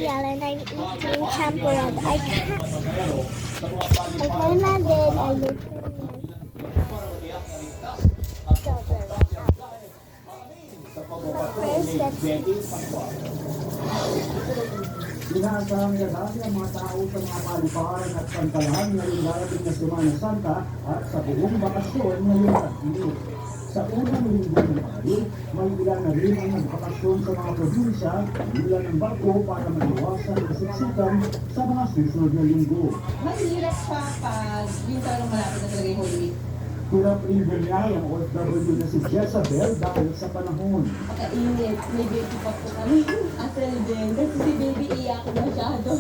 Riel and I'm eating champurrado. I can't. Like my mom did, I live But first, let's eat. Inaasahang dadami ang mga tao sa mga paliparan at pantalan ngayong darating na Semana Santa at sa buong bakasyon ngayong tag-init. Sa unang linggo ng Abril, may ilan na rin ang nagbakasyon sa mga probinsya, ilan ng barko para maiwasan ang kasiksikan sa mga susunod na linggo. Mahirap pa pag yung talagang malapit na talaga yung Holy Week. Hirap rin ganyan ang OFW na si Jezabel dahil sa panahon. Pagkainit, may baby pa po kami. Asal din. Kasi si baby iyak masyado.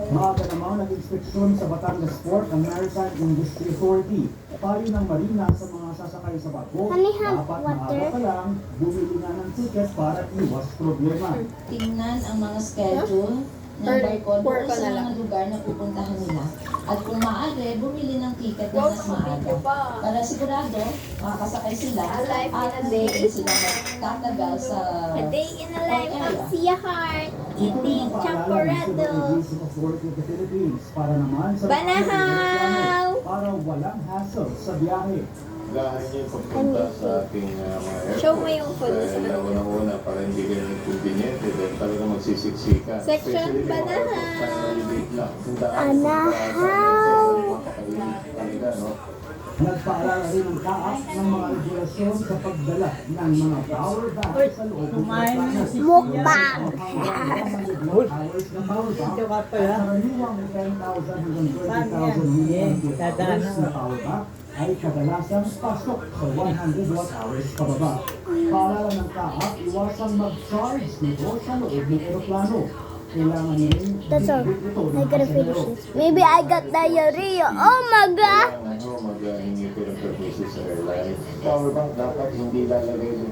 Maaga namang nag-inspeksyon sa Batangas Port ang Maritime Industry Authority. Payo ng marina sa mga sasakay sa barko, Honey, have dapat water? maaga pa lang bumili na ng ticket para iwas problema. Tingnan ang mga schedule ng barko doon sa mga lugar na pupuntahan nila. At kung maaari, bumili ng ticket na mas maaga. Para sigurado, makakasakay sila at hindi sila magtatagal sa A day in the life of area. Sia Heart, Ito rin eating ang paalala ng champurrado. Civil Aviation Authority of the Philippines para naman sa mga Banahaw! para walang hassle sa biyahe. Gahan niyo pagpunta sa ating mga airport. Show mo yung phone mo sa Dahil kanila. una-una para hindi kayo nagkubinyente dahil talaga magsisiksika. Section Especially mga Banahaw. airport, primary gate lang. Kung daan, Banahaw. talaga, no? Nagpaalala rin ang taas ng mga regulasyon sa pagdala ng mga power bank sa loob ng Batangas. Mukbang! Hours ng power bank at karaniwang 10,000 hanggang 20,000 milliamp na power bank ay kadalasang pasok sa 100 watt hours pababa. Paalala ng taas, iwasang mag-charge nito sa loob ng aeroplano. Kailangan rin That's all. ito I ng gotta pasahero. finish this. Maybe I got diarrhea. Oh my god! Kailangan maghingi ko ng permission sa airline. Power bank dapat hindi lalagay din